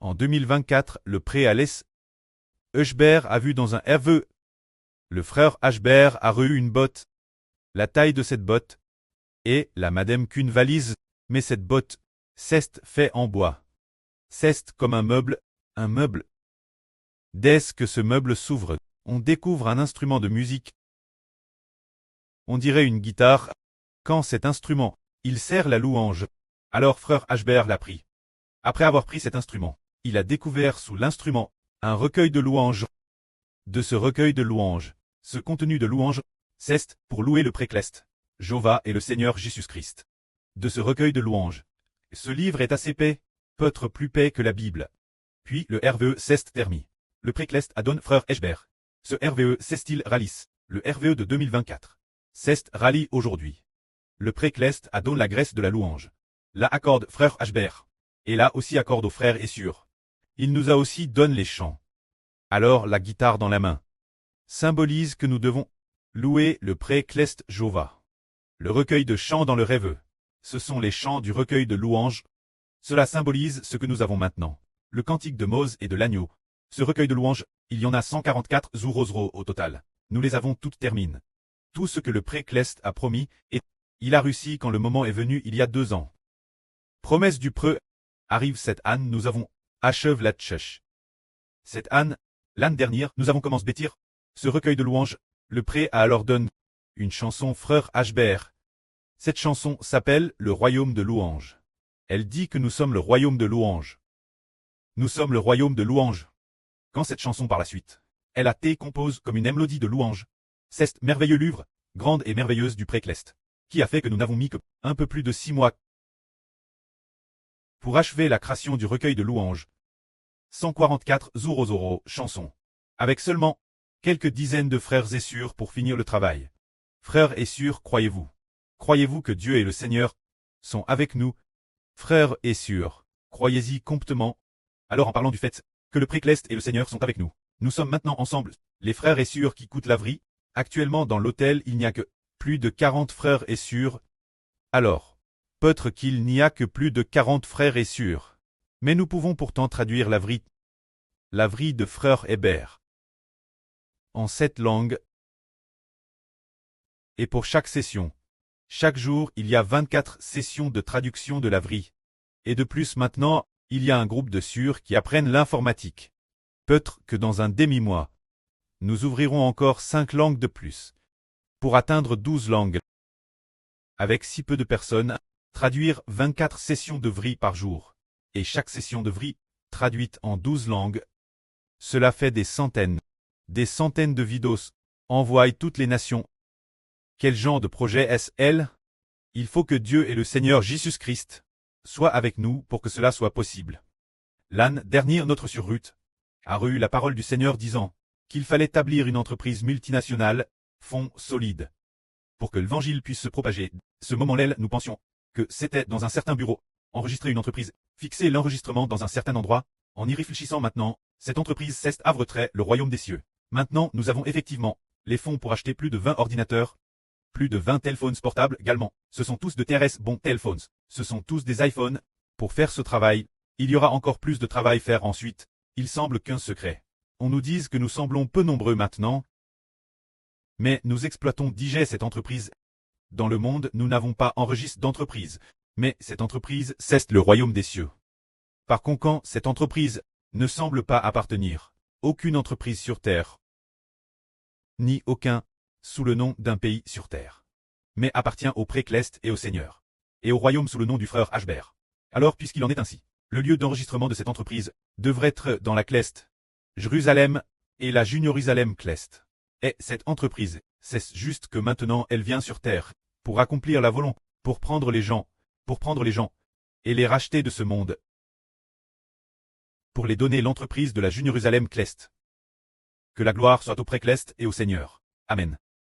En 2024, le pré Alès Hushber a vu dans un RVE. Le frère Hushber a reçu une botte. La taille de cette botte est la madame qu'une valise, mais cette botte, c'est fait en bois. C'est comme un meuble, un meuble. Dès que ce meuble s'ouvre, on découvre un instrument de musique. On dirait une guitare. Quand cet instrument, il sert la louange, alors frère Hushber l'a pris. Après avoir pris cet instrument, il a découvert sous l'instrument un recueil de louanges. De ce recueil de louanges, ce contenu de louanges, c'est pour louer le précleste, Jéhovah et le Seigneur Jésus-Christ. De ce recueil de louanges, ce livre est assez épais, peut-être plus épais que la Bible. Puis le RVE c'est terminé. Le précleste adonne frère Hushber. Ce RVE c'est-il Ralis, le RVE de 2024. C'est rallye aujourd'hui. Le précleste adonne la graisse de la louange. Là accorde frère Hushber. Et là aussi accorde aux frères et sœurs. Il nous a aussi donné les chants. Alors la guitare dans la main symbolise que nous devons louer le précleste Jéhovah. Le recueil de chants dans le RVE. Ce sont les chants du recueil de louanges. Cela symbolise ce que nous avons maintenant. Le cantique de Moïse et de l'agneau. Ce recueil de louanges, il y en a 144 zourosro au total. Nous les avons toutes terminées. Tout ce que le précleste a promis, et il a réussi quand le moment est venu il y a 2 ans. Promesse du preux. Arrive cette année, nous avons achève la tchèche. Cette année, l'année dernière, nous avons commencé bêtir. Ce recueil de louanges, le pré a alors donné une chanson frère Hushber. Cette chanson s'appelle Le royaume de louange. Elle dit que nous sommes le royaume de louange. Nous sommes le royaume de louange. Quand cette chanson par la suite, elle a été composée comme une mélodie de louange. C'est merveilleux livre, grande et merveilleuse du précleste, qui a fait que nous n'avons mis que un peu plus de 6 mois pour achever la création du recueil de louanges. 144 zourosoro chansons. Avec seulement quelques dizaines de frères et sœurs pour finir le travail. Frères et sœurs, croyez-vous? Croyez-vous que Dieu et le Seigneur sont avec nous? Frères et sœurs, croyez-y complètement. Alors en parlant du fait que le précleste et le Seigneur sont avec nous, nous sommes maintenant ensemble, les frères et sœurs qui coûtent la vie. Actuellement dans l'hôtel il n'y a que plus de 40 frères et sœurs. Alors, peut-être qu'il n'y a que plus de 40 frères et sœurs. Mais nous pouvons pourtant traduire la vie de frère Hébert, en 7 langues. Et pour chaque session, chaque jour il y a 24 sessions de traduction de la vie. Et de plus maintenant, il y a un groupe de sœurs qui apprennent l'informatique. Peut-être que dans un demi-mois, nous ouvrirons encore 5 langues de plus, pour atteindre 12 langues. Avec si peu de personnes, traduire 24 sessions de vie par jour, et chaque session de vie, traduite en 12 langues. Cela fait des centaines de vidéos, envoient toutes les nations. Quel genre de projet est-ce? Il faut que Dieu et le Seigneur Jésus-Christ soient avec nous pour que cela soit possible. L'année dernière notre sœur Ruth a reçu la parole du Seigneur disant qu'il fallait établir une entreprise multinationale, fonds solide, pour que l'évangile puisse se propager. Ce moment-là, nous pensions que c'était dans un certain bureau, enregistrer une entreprise, fixer l'enregistrement dans un certain endroit. En y réfléchissant maintenant, cette entreprise c'est Avretrait, le royaume des cieux. Maintenant, nous avons effectivement les fonds pour acheter plus de 20 ordinateurs, plus de 20 téléphones portables également. Ce sont tous de TRS bons téléphones. Ce sont tous des iPhones. Pour faire ce travail, il y aura encore plus de travail à faire ensuite. Il semble qu'un secret. On nous dise que nous semblons peu nombreux maintenant, mais nous exploitons déjà cette entreprise. Dans le monde, nous n'avons pas enregistré d'entreprise, mais cette entreprise, c'est le royaume des cieux. Par conséquent, cette entreprise ne semble pas appartenir aucune entreprise sur terre, ni aucun sous le nom d'un pays sur terre, mais appartient au précleste et au Seigneur, et au royaume sous le nom du frère Hushber. Alors, puisqu'il en est ainsi, le lieu d'enregistrement de cette entreprise devrait être dans la Cleste, Jérusalem et la Junior-Jérusalem Cleste. Et cette entreprise, c'est juste que maintenant elle vient sur terre, pour accomplir la volonté, pour prendre les gens, et les racheter de ce monde, pour les donner l'entreprise de la Junior-Jérusalem Cleste. Que la gloire soit au précleste et au Seigneur. Amen.